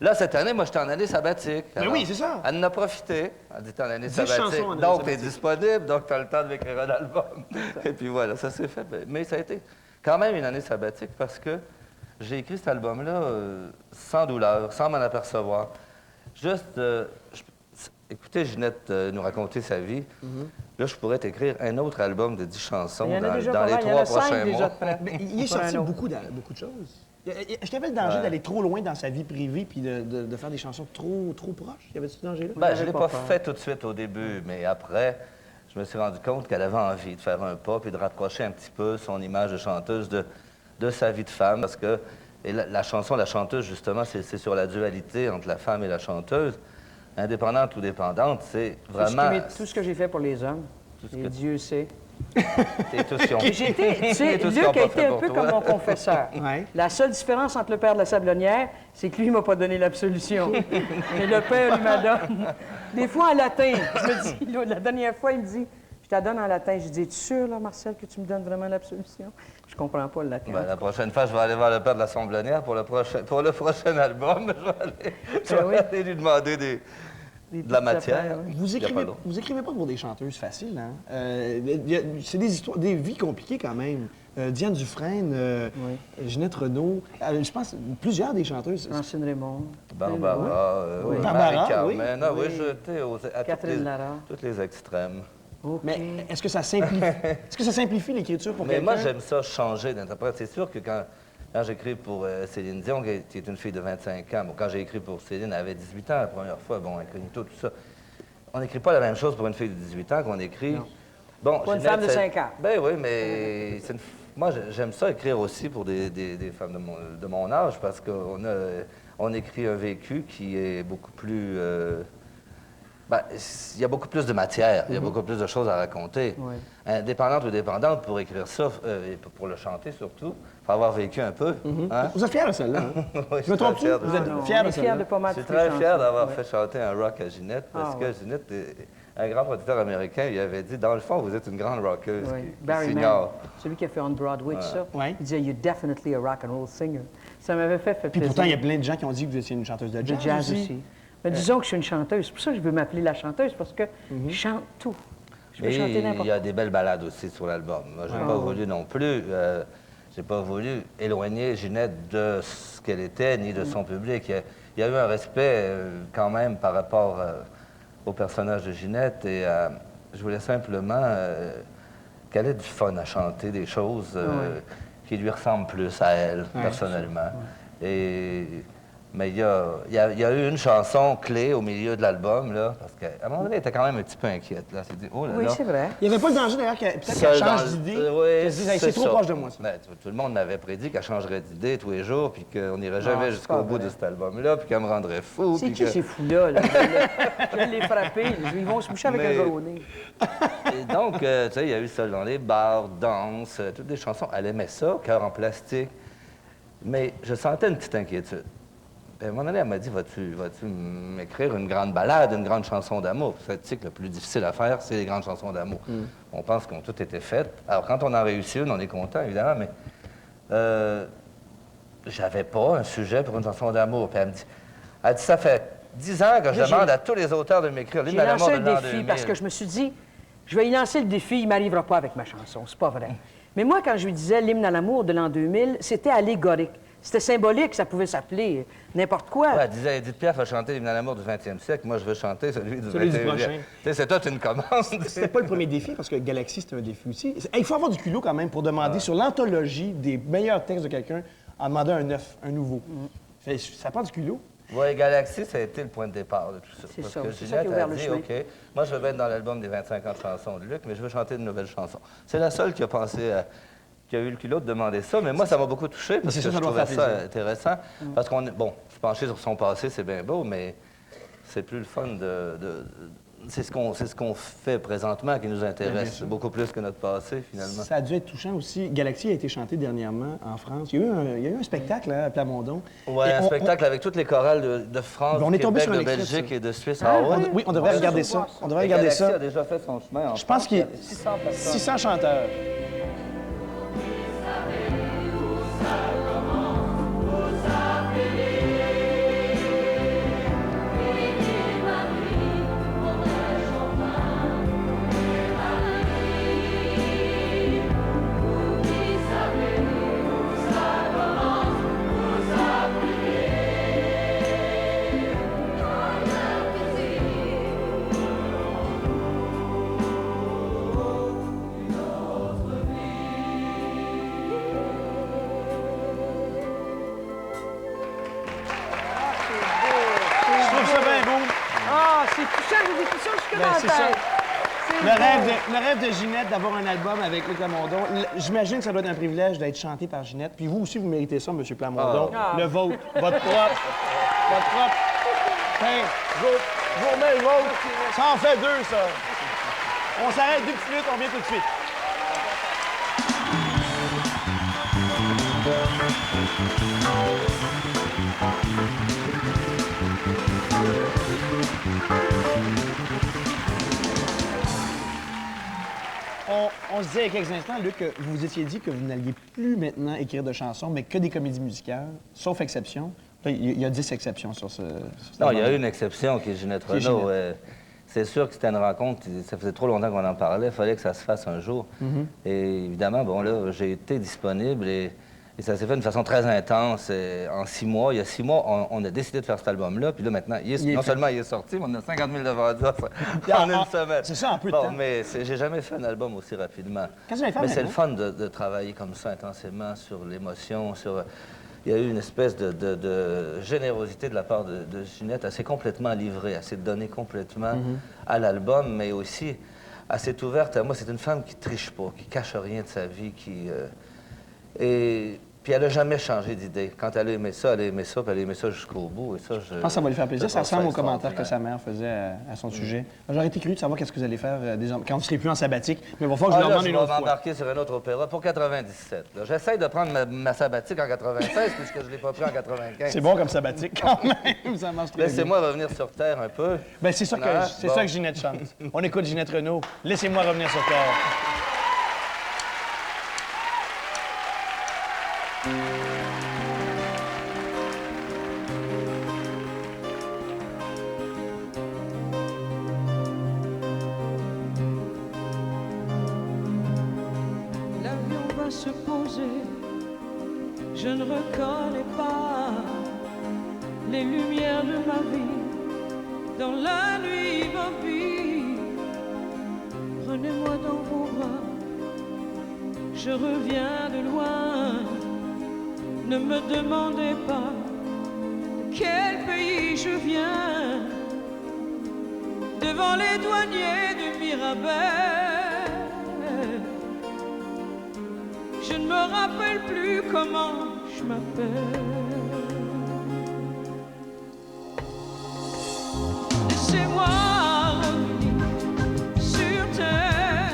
Speaker 5: Là, cette année, moi, j'étais en année sabbatique.
Speaker 2: Ben oui, c'est ça.
Speaker 5: Elle en a profité. Elle dit, t'es en année
Speaker 2: 10
Speaker 5: sabbatique.
Speaker 2: chansons en année
Speaker 5: Donc, t'es
Speaker 2: sabbatique.
Speaker 5: disponible, donc t'as le temps de m'écrire un album. Et puis voilà, ça s'est fait. Mais ça a été quand même une année sabbatique parce que j'ai écrit cet album-là sans douleur, sans m'en apercevoir. Juste, écoutez Ginette nous raconter sa vie. Là, je pourrais t'écrire un autre album de 10 chansons
Speaker 3: Il y en a déjà
Speaker 5: dans
Speaker 3: pas
Speaker 5: les
Speaker 3: mal. Il y en
Speaker 5: 3
Speaker 3: a 5
Speaker 5: prochains
Speaker 3: déjà
Speaker 5: mois.
Speaker 3: de prêts.
Speaker 2: Mais il est
Speaker 3: Pour un
Speaker 2: sorti
Speaker 3: autre.
Speaker 2: beaucoup de choses. Est-ce qu'il y avait le danger d'aller trop loin dans sa vie privée puis de faire des chansons trop proches? Y avait-tu ce danger-là?
Speaker 5: Ben, je
Speaker 3: j'avais
Speaker 5: ne l'ai
Speaker 3: pas
Speaker 5: pas
Speaker 3: peur.
Speaker 5: fait tout de suite au début, mais après, je me suis rendu compte qu'elle avait envie de faire un pas puis de rapprocher un petit peu son image de chanteuse de sa vie de femme. Parce que et la chanson, la chanteuse, justement, c'est sur la dualité entre la femme et la chanteuse. Indépendante ou dépendante, c'est vraiment...
Speaker 3: Tout ce que j'ai fait pour les hommes,
Speaker 5: Tout ce
Speaker 3: et
Speaker 5: que-
Speaker 3: Dieu sait.
Speaker 5: T'es tout chiant.
Speaker 3: J'étais, tu sais,
Speaker 5: Et tout ce qu'on
Speaker 3: Luc a
Speaker 5: pas
Speaker 3: été
Speaker 5: fait
Speaker 3: un
Speaker 5: pour
Speaker 3: peu
Speaker 5: toi.
Speaker 3: comme mon confesseur.
Speaker 2: Ouais.
Speaker 3: La seule différence entre le père de la Sablonnière, c'est que lui, il m'a pas donné l'absolution. Mais le père, il m'a donné. Des fois en latin. Je me dis, là, la dernière fois, il me dit, je te la donne en latin. Je dis, es-tu sûr, là, Marcel, que tu me donnes vraiment l'absolution? Je comprends pas le latin.
Speaker 5: Ben, la prochaine fois, je vais aller voir le père de la Somblonnière pour le prochain album. Je vais aller lui demander de la
Speaker 3: petites
Speaker 5: matière.
Speaker 3: affaires, oui.
Speaker 2: Vous
Speaker 5: Il y a pas
Speaker 2: écrivez,
Speaker 5: d'autre.
Speaker 2: vous écrivez pas pour des chanteuses faciles, hein? C'est des histoires, des vies compliquées quand même. Diane Dufresne, Ginette Renault, je pense plusieurs des chanteuses.
Speaker 3: Francine Raymond.
Speaker 5: Barbara, oui,
Speaker 2: Barbara,
Speaker 5: Marie-Carmen.
Speaker 2: oui.
Speaker 5: Ah oui, j'étais à
Speaker 3: Catherine Lara.
Speaker 5: toutes les extrêmes.
Speaker 3: OK.
Speaker 2: Mais est-ce que ça simplifie l'écriture pour
Speaker 5: Mais
Speaker 2: quelqu'un?
Speaker 5: moi, j'aime ça changer d'interprète. C'est sûr que quand j'écris pour Céline Dion, qui est une fille de 25 ans, bon, quand j'ai écrit pour Céline, elle avait 18 ans la première fois, bon, Incognito, tout ça. On n'écrit pas la même chose pour une fille de 18 ans qu'on écrit.
Speaker 3: Non.
Speaker 5: Bon,
Speaker 3: Pour une
Speaker 5: Ginette,
Speaker 3: femme de
Speaker 5: c'est-
Speaker 3: 5 ans.
Speaker 5: Ben oui, mais moi, j'aime ça écrire aussi pour des femmes de mon âge parce on écrit un vécu qui est beaucoup plus. Ben, il y a beaucoup plus de matière, il y a beaucoup plus de choses à raconter.
Speaker 3: Oui.
Speaker 5: Indépendante ou dépendante, pour écrire ça, et pour le chanter surtout, il faut avoir vécu un peu. Hein?
Speaker 2: Vous êtes fier de celle-là, hein?
Speaker 5: Oui,
Speaker 2: Je me trompe-tu?
Speaker 5: fier de
Speaker 2: Vous
Speaker 5: ça.
Speaker 2: êtes
Speaker 3: Non,
Speaker 2: fier
Speaker 3: on
Speaker 2: de
Speaker 3: est
Speaker 2: celle-là?
Speaker 3: fiers de pas mal
Speaker 5: Je suis
Speaker 3: toutes les
Speaker 5: très fier
Speaker 3: chansons.
Speaker 5: d'avoir
Speaker 3: Ouais.
Speaker 5: fait chanter un rock à Ginette parce
Speaker 3: Ah,
Speaker 5: que
Speaker 3: ouais.
Speaker 5: Ginette, un grand producteur américain, il avait dit, dans le fond, vous êtes une grande rockeuse
Speaker 3: Oui.
Speaker 5: qui
Speaker 3: Barry Mann,
Speaker 5: s'ignore.
Speaker 3: celui qui a fait On Broadway, tout ça.
Speaker 2: Ouais.
Speaker 3: Il disait, You're definitely a rock and roll singer. Ça m'avait fait
Speaker 2: Puis
Speaker 3: plaisir.
Speaker 2: pourtant, il y a plein de gens qui ont dit que vous étiez une chanteuse de
Speaker 3: De
Speaker 2: jazz,
Speaker 3: jazz aussi. Mais disons que je suis une chanteuse. C'est pour ça que je veux m'appeler la chanteuse, parce que je chante tout. Je peux
Speaker 5: Et
Speaker 3: chanter
Speaker 5: il
Speaker 3: n'importe
Speaker 5: y a
Speaker 3: quoi.
Speaker 5: des belles balades aussi sur l'album. Moi, j'ai pas voulu non plus, j'ai pas voulu éloigner Ginette de ce qu'elle était ni de son public. Il y a eu un respect quand même par rapport au personnage de Ginette et je voulais simplement qu'elle ait du fun à chanter des choses qui lui ressemblent plus à elle, personnellement. Mais il y a eu une chanson clé au milieu de l'album, là, parce qu'à un moment donné, elle était quand même un petit peu inquiète. Là. Elle s'est dit, oh là
Speaker 3: Oui,
Speaker 5: là.
Speaker 3: c'est vrai.
Speaker 2: Il n'y avait pas le danger d'ailleurs qu'elle peut-être
Speaker 5: Seule
Speaker 2: qu'elle
Speaker 5: dans
Speaker 2: change
Speaker 5: le-
Speaker 2: d'idée.
Speaker 5: oui,
Speaker 2: qu'elle se dise, Hey, c'est trop
Speaker 5: ça.
Speaker 2: proche de moi, ça.
Speaker 5: Ben, tout le monde m'avait prédit qu'elle changerait d'idée tous les jours, puis qu'on n'irait jamais
Speaker 3: c'est
Speaker 5: jusqu'au
Speaker 3: pas
Speaker 5: bout
Speaker 3: vrai.
Speaker 5: de cet album-là, puis qu'elle me rendrait fou.
Speaker 3: C'est
Speaker 5: puis
Speaker 3: qui
Speaker 5: que-
Speaker 3: ces fous-là? Là? Je vais les frapper. Ils vont se boucher avec
Speaker 5: Mais-
Speaker 3: un gros nez.
Speaker 5: Et donc, tu sais, il y a eu ça dans les bars, danse, toutes des chansons. Elle aimait ça, cœur en plastique. Mais je sentais une petite inquiétude. Puis à un moment donné, elle m'a dit, vas-tu m'écrire une grande ballade, une grande chanson d'amour? Tu sais que le plus difficile à faire, c'est les grandes chansons d'amour. On pense qu'ont toutes été faites. Alors, quand on en réussit une, on est content, évidemment, mais j'avais pas un sujet pour une chanson d'amour. Puis elle dit, ça fait 10 ans que je
Speaker 3: Là, j'ai-
Speaker 5: demande à tous les auteurs de m'écrire
Speaker 3: J'ai
Speaker 5: l'hymne à l'amour
Speaker 3: lancé
Speaker 5: de
Speaker 3: le
Speaker 5: l'an
Speaker 3: défi
Speaker 5: 2000.
Speaker 3: parce que je me suis dit, je vais y lancer le défi, il m'arrivera pas avec ma chanson. C'est pas vrai. Mais moi, quand je lui disais l'hymne à l'amour de l'an 2000, c'était allégorique. C'était symbolique, ça pouvait s'appeler n'importe quoi.
Speaker 5: Ouais, elle disait, Edith Piaf a chanté l'hymne à l'amour du 20e siècle. Moi, je veux chanter celui du
Speaker 2: Celui du
Speaker 5: 21e.
Speaker 2: prochain.
Speaker 5: Tu sais, c'est toute une commande.
Speaker 2: C'était pas le premier défi, parce que Galaxy, c'était un défi aussi. Hey, il faut avoir du culot quand même pour demander sur l'anthologie des meilleurs textes de quelqu'un, en demander un neuf, un nouveau. Ça prend du culot.
Speaker 5: Oui, Galaxy, ça a été le point de départ de tout ça.
Speaker 3: C'est
Speaker 5: Parce
Speaker 3: ça,
Speaker 5: que
Speaker 3: c'est ça qui a
Speaker 5: Ginette
Speaker 3: ouvert
Speaker 5: a
Speaker 3: le
Speaker 5: dit,
Speaker 3: chemin.
Speaker 5: OK, moi, je veux être dans l'album des 25 ans de chansons de Luc, mais je veux chanter de nouvelles chansons. C'est la seule qui a pensé qui a eu le culot de demander ça, mais moi, ça m'a beaucoup touché parce
Speaker 2: c'est
Speaker 5: que
Speaker 2: sûr, ça
Speaker 5: je
Speaker 2: doit
Speaker 5: trouvais
Speaker 2: faire
Speaker 5: ça
Speaker 2: plaisir.
Speaker 5: intéressant. Parce qu'on, bon, se pencher sur son passé, c'est bien beau, mais c'est plus le fun c'est ce qu'on fait présentement qui nous
Speaker 2: Bien
Speaker 5: intéresse,
Speaker 2: sûr.
Speaker 5: beaucoup plus que notre passé, finalement.
Speaker 2: Ça a dû être touchant aussi. Galaxy a été chanté dernièrement en France. Il y a eu un spectacle là, à Plamondon.
Speaker 5: Oui,
Speaker 2: Et
Speaker 5: un
Speaker 2: on-
Speaker 5: spectacle avec toutes les chorales de France,
Speaker 2: On
Speaker 5: de
Speaker 2: est tombé
Speaker 5: Québec,
Speaker 2: sur un
Speaker 5: de
Speaker 2: extrait de
Speaker 5: Belgique
Speaker 2: ça.
Speaker 5: et de Suisse.
Speaker 3: Ah,
Speaker 5: ouais?
Speaker 3: oui?
Speaker 2: Oui, on devrait
Speaker 3: Ouais,
Speaker 2: regarder
Speaker 3: je
Speaker 2: ça.
Speaker 3: vois ça.
Speaker 2: On devrait
Speaker 5: Et
Speaker 2: regarder
Speaker 5: Galaxy
Speaker 2: ça.
Speaker 5: a déjà fait son chemin en
Speaker 2: Je pense
Speaker 5: France.
Speaker 2: qu'il y a
Speaker 3: 600 personnes.
Speaker 2: 600 chanteurs. Je trouve ça bien beau.
Speaker 3: Ah, c'est touchant, j'ai des frissons jusque dans la
Speaker 2: c'est ça.
Speaker 3: tête. C'est
Speaker 2: Le
Speaker 3: beau.
Speaker 2: rêve de Ginette d'avoir un album avec Luc Plamondon. J'imagine que ça doit être un privilège d'être chanté par Ginette. Puis vous aussi, vous méritez ça, M. Plamondon.
Speaker 3: Ah.
Speaker 2: Le vôtre, votre propre. Votre propre. Tiens, je vous remets le vôtre. Ça en fait deux, ça. On s'arrête 2 petites minutes, on vient tout de suite. On se disait il y a quelques instants, Luc, que vous vous étiez dit que vous n'alliez plus maintenant écrire de chansons, mais que des comédies musicales, sauf exception. Là, il y a 10 exceptions sur ce...
Speaker 5: Non, il y a une exception qui est Ginette
Speaker 2: Qui est
Speaker 5: Renault.
Speaker 2: Ginette.
Speaker 5: C'est sûr que c'était une rencontre, ça faisait trop longtemps qu'on en parlait, il fallait que ça se fasse un jour. Et évidemment, bon là, j'ai été disponible et ça s'est fait d'une façon très intense. Et en 6 mois, il y a 6 mois, on a décidé de faire cet album-là. Puis là, maintenant, non seulement il est sorti, mais on a 50 000 de vendus en une semaine.
Speaker 2: C'est ça, en peu de temps.
Speaker 5: Mais j'ai jamais fait un album aussi rapidement.
Speaker 2: Quand vous avez fait
Speaker 5: Mais
Speaker 2: un
Speaker 5: c'est le
Speaker 2: album?
Speaker 5: fun de travailler comme ça intensément sur l'émotion, sur... Il y a eu une espèce de générosité de la part de Ginette. Elle s'est complètement livrée, elle s'est donnée complètement à l'album, mais aussi elle s'est ouverte à moi. C'est une femme qui triche pas, qui cache rien de sa vie, Et puis elle n'a jamais changé d'idée. Quand elle a aimé ça, elle a aimé ça, puis elle a aimé ça jusqu'au bout. Et ça,
Speaker 2: Je pense que ça va lui faire plaisir.
Speaker 5: je
Speaker 2: Ça
Speaker 5: trouve
Speaker 2: ressemble aux commentaires que
Speaker 5: extraordinaire.
Speaker 2: sa mère faisait à son sujet. J'aurais été curieux de savoir qu'est-ce que vous allez faire quand vous ne serez plus en sabbatique. Mais il va falloir que je leur demande une autre
Speaker 5: Je vais
Speaker 2: fois.
Speaker 5: m'embarquer sur un autre opéra pour 97. là. J'essaie de prendre ma sabbatique en 96 puisque je ne l'ai pas pris en 95.
Speaker 2: C'est bon comme sabbatique quand même. Ça marche très bien.
Speaker 5: Laissez-moi revenir sur Terre un peu.
Speaker 2: Ben, c'est ça,
Speaker 5: Ah,
Speaker 2: c'est
Speaker 5: bon.
Speaker 2: ça que Ginette chante. On écoute Ginette Renault. Laissez-moi revenir sur Terre.
Speaker 1: L'avion va se poser, je ne reconnais pas les lumières de ma vie dans la nuit mobile. Prenez-moi dans vos bras, je reviens de loin. Ne me demandez pas de quel pays je viens. Devant les douaniers du Mirabel, je ne me rappelle plus comment je m'appelle. Laissez-moi revenir sur terre.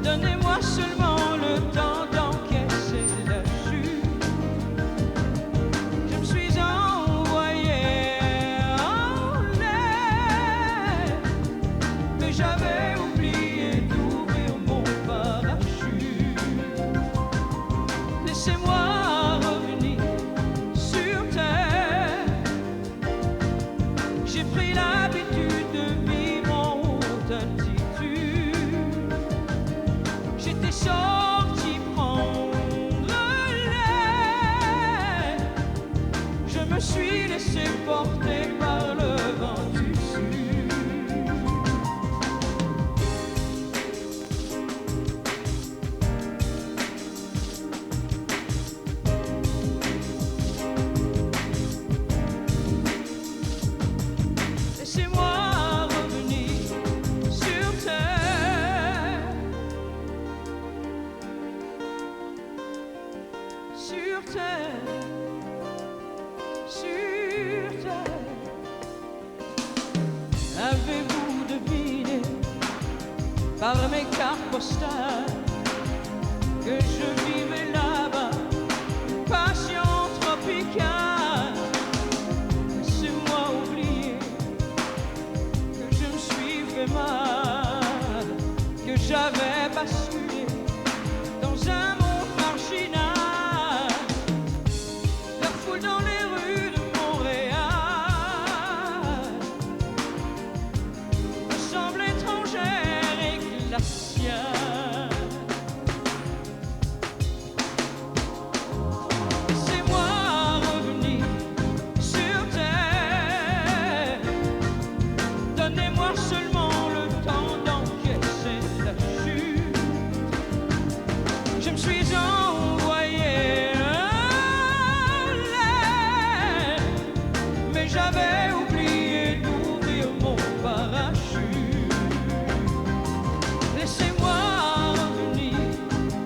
Speaker 1: Donnez-moi seulement le temps d'encaisser la chute. Je me suis envoyé en l'air, mais j'avais oublié d'ouvrir mon parachute. Laissez-moi revenir sur terre. J'ai pris l'habitude de vivre en haute altitude. J'étais sorti prendre l'air. Je me suis laissé porter par le vent du sud. Laissez-moi revenir sur terre. Sur terre. Sur terre. Avez-vous deviné par mes cartes postales que je vivais là-bas, passion tropicale? Laissez-moi oublier que je me suis fait mal, que j'avais basculé dans un monde marginal. La foule dans les rues de Montréal me semble étrangère et glaciale. Laissez-moi revenir sur terre. Donnez-moi seulement le temps d'encaisser la chute. Je me suis envoyé en l'air, mais j'avais oublié d'ouvrir mon parachute. Laissez-moi revenir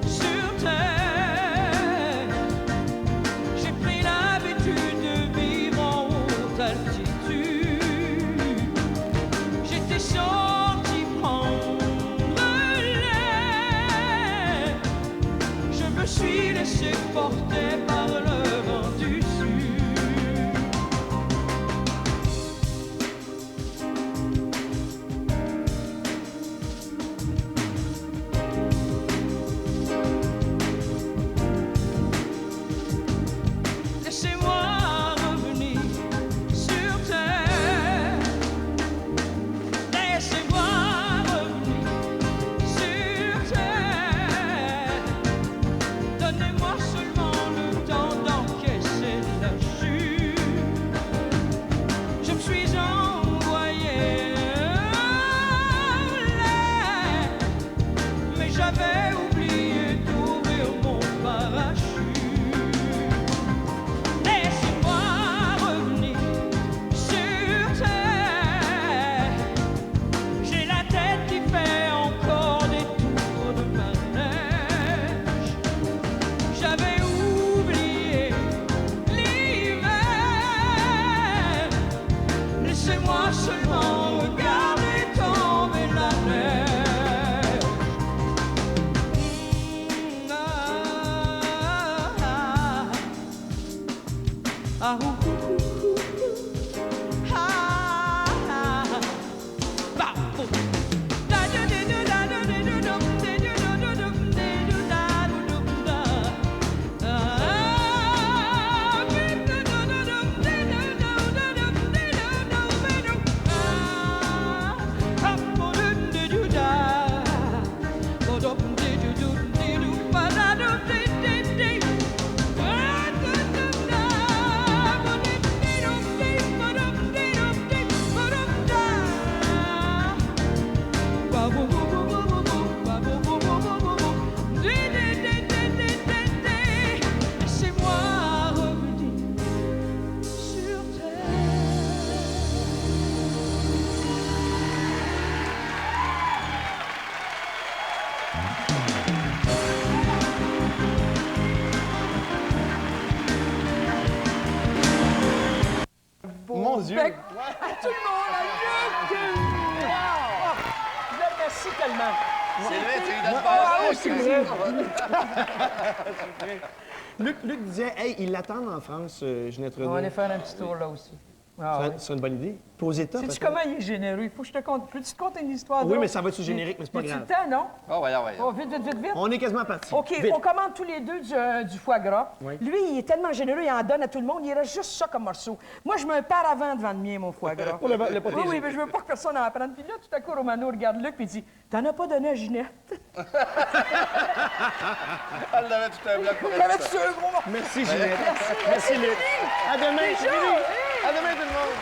Speaker 1: sur terre. J'ai pris l'habitude de vivre en haute altitude. J'étais sorti prendre l'air. Je me suis laissé porter seulement regarder tomber la neige. Ah, ouh, ouh, ouh, ouh. Ah, ah, bah, oh. Da, da, da, da, da, da, da, da, da, da, da, da, da, da, da. Laissez-moi revenir sur terre.
Speaker 2: Mon Dieu!
Speaker 3: Bec à tout le monde, à Luc! Wow! Je le remercie tellement.
Speaker 5: C'est vrai, tu lui donnes
Speaker 3: Ah oui,
Speaker 5: pas
Speaker 3: c'est vrai.
Speaker 2: Luc disait, hey, ils l'attendent en France, Ginette
Speaker 3: On va aller
Speaker 2: Renaud.
Speaker 3: faire un petit tour là aussi. Ah, ouais.
Speaker 2: C'est une bonne idée. Puis aux États,
Speaker 3: Sais-tu
Speaker 2: peut-être.
Speaker 3: comment il est généreux? Il faut que je te conte. Peux-tu te conter une histoire?
Speaker 2: Oui,
Speaker 3: drôle?
Speaker 2: mais ça va être sur générique, mais c'est pas
Speaker 3: As-tu
Speaker 2: grave.
Speaker 3: le temps, non?
Speaker 5: Oh, voyons, voyons.
Speaker 3: Oh, vite, vite, vite, vite.
Speaker 2: On est quasiment parti.
Speaker 3: OK,
Speaker 2: Vite.
Speaker 3: on commande tous les deux du foie gras.
Speaker 2: Oui.
Speaker 3: Lui, il est tellement généreux, il en donne à tout le monde, il reste juste ça comme morceau. Moi, je me pars avant devant le mien, mon foie gras.
Speaker 2: Pour le
Speaker 3: Oui,
Speaker 2: protéger.
Speaker 3: oui, mais je veux pas que personne en prenne. Puis là, tout à coup, Romano regarde Luc et il dit T'en as pas donné à Ginette?
Speaker 5: Elle avait tout un bloc pour elle.
Speaker 3: T'avais-tu un gros morceau?
Speaker 2: Merci, Ginette. Merci, Luc. À demain, c'est
Speaker 3: Déjà?
Speaker 2: fini.
Speaker 3: Hey!
Speaker 2: À demain, tout le monde.